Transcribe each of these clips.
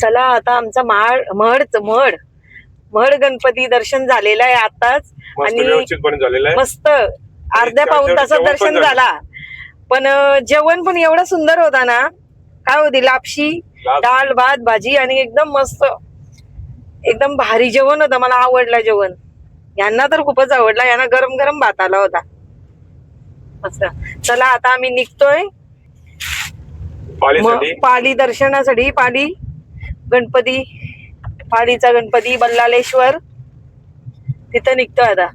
चला आता आमचा मड गणपती दर्शन झालेलं आहे आताच आणि मस्त अर्ध्या पाऊण तासात दर्शन झाला. पण जेवण पण एवढं सुंदर होता ना. काय होती लापशी, डाळ भात भाजी आणि एकदम मस्त एकदम भारी जेवण होतं. मला आवडलं जेवण. यांना तर खूपच आवडला. यांना गरम गरम भात आला होता मस्त. चला आता आम्ही निघतोय पाली दर्शनासाठी. पालीचा गणपती बल्लाळेश्वर तिथं निघतोय आता.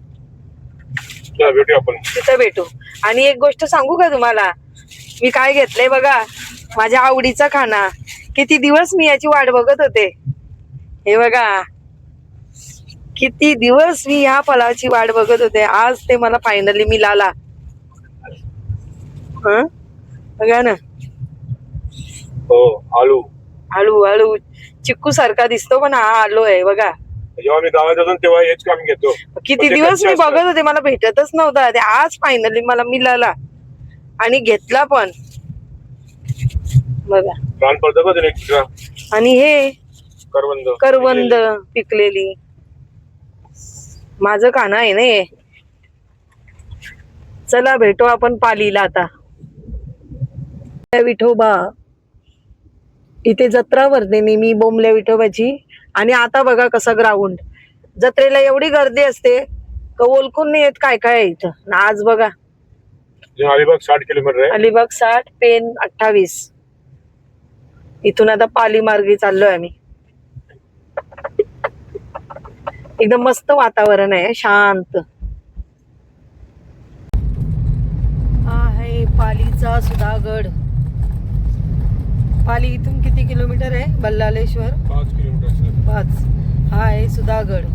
तिथं भेटू. आणि एक गोष्ट सांगू का तुम्हाला, मी काय घेतलंय बघा, माझ्या आवडीचा खाना. किती दिवस मी याची वाट बघत होते. हे बघा किती दिवस मी ह्या फळाची वाट बघत होते. आज ते मला फायनली मिळाला. बघा ना. हो आलू आळू चिक्कू सारखा दिसतो पण हा आलू आहे बघा. जेव्हा मी गावात जातो तेव्हा हेच काम घेतो. किती दिवस मी बघत होते, मला भेटतच नव्हता. ते आज फायनली मला मिळाला आणि घेतला पण बघा. आणि हे करवंद पिकलेली माझं खाणं आहे ना हे. चला भेटू आपण पालीला आता. विठोबा इथे जत्रा भरते नेहमी बोंबल्या विठोबाची. आणि आता बघा कसा ग्राउंड. जत्रेला एवढी गर्दी असते का ओळखून नाही येत काय काय आहे इथं. आज बघा अलिबाग 60 किलोमीटर आहे. अलिबाग 60 पेन 28. इथून आता पाली मार्गे चाललोय आम्ही. एकदम मस्त वातावरण आहे, शांत. हा आहे पालीचा सुधागड. पाली इथून किती किलोमीटर आहे? बल्लाळेश्वर 5 किलोमीटर. 5. हा आहे सुधागड.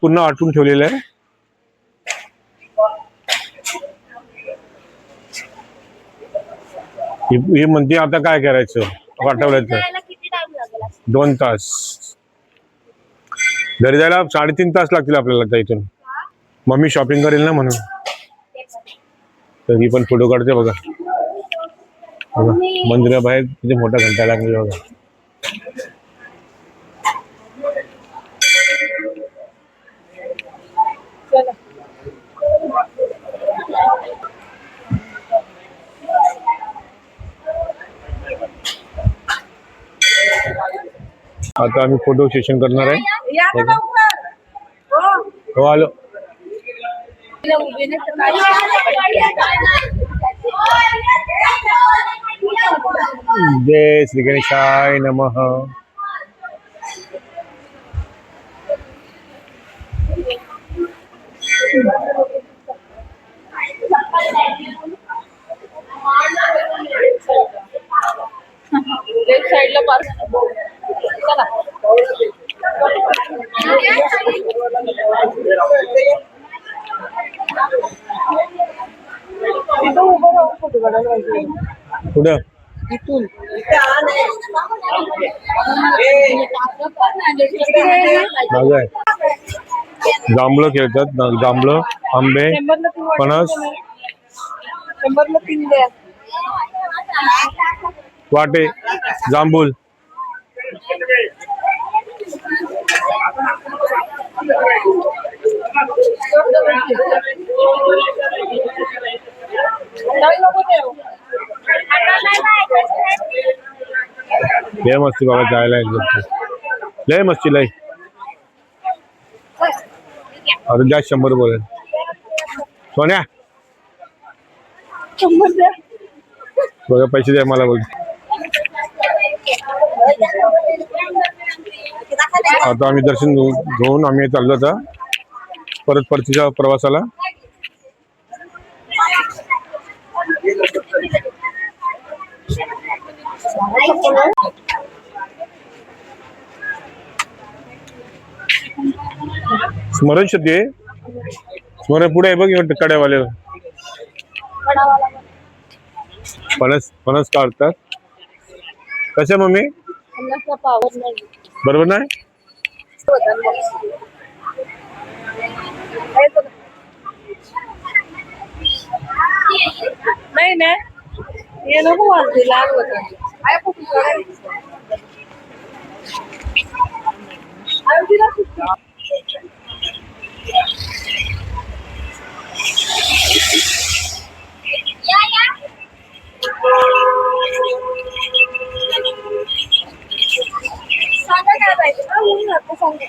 पूर्ण आटून ठेवलेलं आहे. ही म्हणते आता काय करायचं वाटवल्याचं. 2 तास घरी जायला 3.5 तास लागतील आपल्याला आता इथून. मम्मी शॉपिंग करेल ना म्हणून. तर ही पण फोटो काढते बघा. मंदिराबाहेर किती मोठा घंटा लागला बघा. आता आम्ही फोटो सेशन करणार आहे. हो आलो. जय श्री गणेशाय नमः. साईडला पार्क. चला पुढं जांभळं खेळतात. जांभळं, आंबे, फणस, 3 द्या. वाटे, जांभूळ. लय मस्ती बाबा जायला. लय मस्ती लय. आता जास्त 100 बोलेल. सोन्या बघा पैसे द्या मला बोल. आता आम्ही दर्शन घेऊन आम्ही चाललो आता परत परतीच्या प्रवासाला. स्मरण शक्ती आहे. स्मरण पुढे आहे बघ कड्यावाले. फणस काढतात. कशा मम्मी बरोबर नाही. नाही ना हे नको वाजले लाल होतं.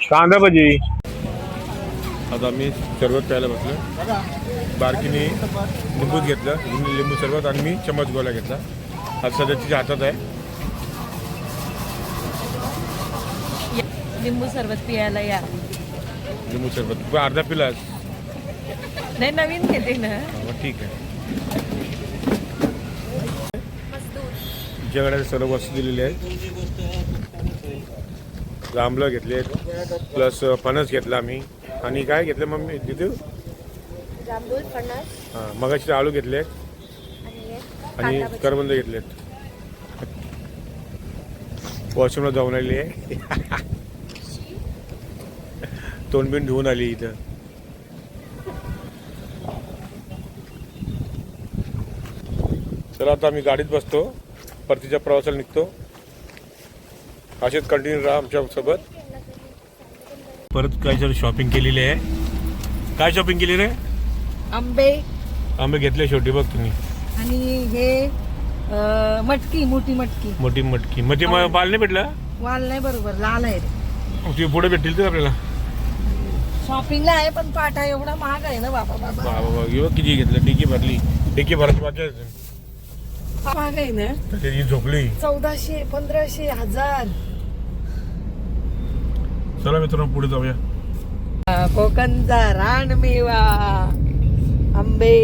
कांदा भजी. आता मी सरबत प्यायला बसलो. बारकीने लिंबूच घेतलं. लिंबू सरबत आणि मी चमच गोळा घेतला. आज सध्या तिच्या हातात आहे. लिंबू सरबत पियाला या. लिंबू सरबत अर्धा पिलास. नाही नवीन घेते ना. ठीक आहे. तुमच्याकडे सर्व वस्तू दिलेली आहेत. जांभळं घेतले प्लस फणस घेतला आम्ही. आणि काय घेतलं मम्मी तिथे जांभूळ, फणस, हां मगाशी आळू घेतले आणि करवंद घेतलेत. वॉशरूमला जाऊन आली आहे. तोंडबिंड धुवून आली इथं. चला आता आम्ही गाडीत बसतो. परतीच्या प्रवासाला निघतो. असेच कंटिन्यू राहा आमच्या सोबत. परत काय जर शॉपिंग केलेली आहे. काय शॉपिंग केली रे. आंबे घेतले शेवटी बघ तुम्ही. आणि हे मटकी मोठी मटकी मग ते बाल नाही भेटला. वाल नाही बरोबर लाल आहे रे. ते पुढे भेटतील तर आपल्याला. शॉपिंगला आहे पण पाटा एवढा महाग आहे ना बाबा. बाबा किती घेतलं. डिकी भरली. डिकी भरायची माझ्या महाग आहे ना. त्याची झोपली. 1400, 1500, 1000. चला मित्रांनो पुढे जाऊया. कोकणचा रानमेवा आंबे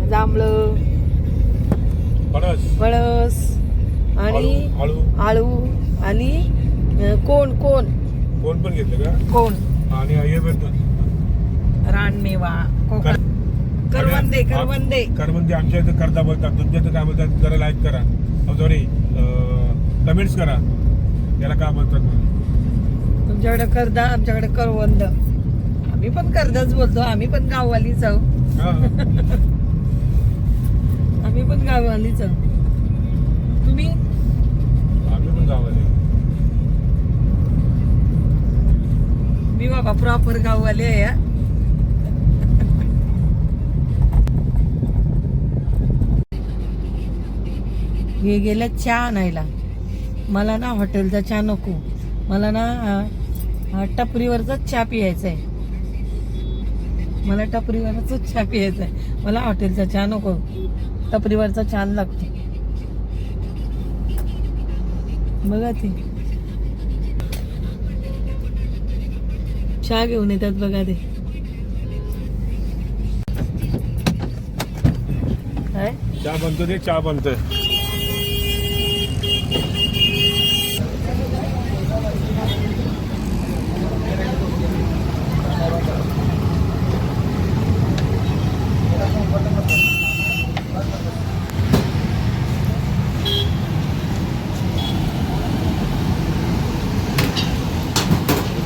जांभळं, फणस आणि आळू आणि कोण कोण कोण पण घेतलं का? कोण आणि हे पण रानमेवा कोकण करवंदे करवंदे करवंदे आमच्या इथे करता बोलतात. तुमच्या इथे काय बोलतात जरा लाईक करा. सॉरी कमेंट्स करा. याला काय बोलतात म्हणून. तुमच्याकडे करदा आमच्याकडे करवंद. आम्ही पण करदाच बोलतो. आम्ही पण गाववालीच आहो. हा. आम्ही पण गाववालीच आहो. तुम्ही आम्ही पण गावाले. मी बाबा प्रॉपर गाववाले आहे हा. हे गेल्या चहा आणायला. मला ना हॉटेलचा चहा नको. मला ना टपरीवरचाच चहा पियायचा आहे. मला टपरीवरचाच चहा पियायचा आहे. मला हॉटेलचा चहा नको. टपरीवरचा छान लागतो. बघा ते चहा घेऊन येतात बघा ते. काय चहा बनतो ते चहा बनतोय.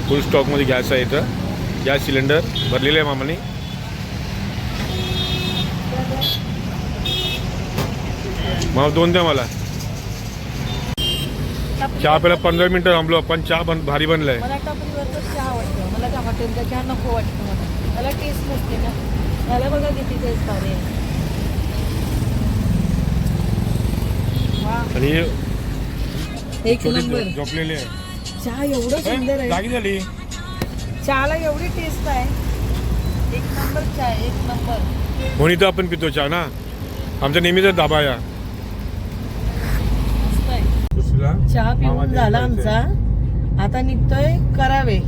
फुल स्टॉक मध्ये गॅस आहे इथं. गॅस सिलेंडर भरलेले आहे मामाने. मामा 2 द्या मला. चहा पहिला 15 मिनिटं थांबलो पण चहा भारी बनलाय. मला टपरीवरचा चहा आवडतो. मला त्या हॉटेलचा चहा नको वाटतो. मला टेस्ट नसते ना. त्याला बघा किती टेस्ट आहे. आणि एक नंबर झोपलेले आहे. चहा एवढं सुंदर आहे. जागी झाली. चहाला एवढी टेस्ट आहे. एक नंबर चहा आहे, एक नंबर. म्हणून तर आपण पितो चहा ना. आमचा नेहमीचा दाबा या. मस्त आहे. चहा पिऊन झाला आमचा. आता निघतोय करावे.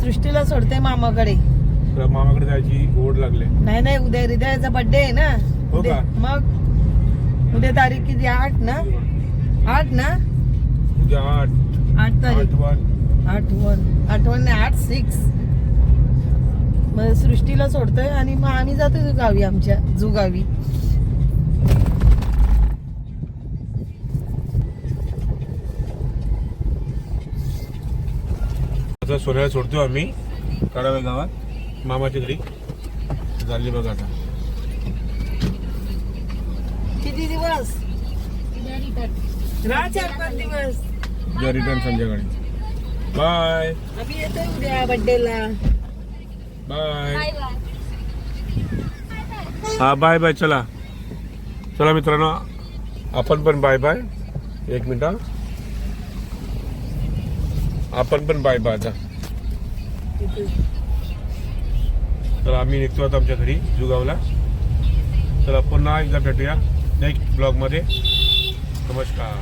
सृष्टीला सोडते मामाकडे. मामाकडे जायची ओढ लागले. नाही नाही उद्या हृदयाचा बर्थडे आहे ना. हो का? मग उद्या तारीख किती? 8 ना. 8 ना. उद्या 8 तारीख. 8/1 नाही 8/6. मग सृष्टीला सोडतोय आणि मग आम्ही जातो गावी, आमच्या जुगावी. आता सोन्याला सोडतो आम्ही कराव्या गावात मामाच्या घरी. झाली बघा आता. किती दिवस? 4-5 दिवस. उद्या रिटर्न संध्याकाळी. बाय. आम्ही येतोय उद्या बर्थडेला. बाय. हा बाय बाय. चला चला मित्रांनो आपण पण बाय बाय. 1 मिनिट. आपण पण बाय बाय आता. तर आम्ही निघतो आता आमच्या घरी जुगावला. चला पुन्हा एकदा भेटूया नेक्स्ट ब्लॉग मध्ये. नमस्कार.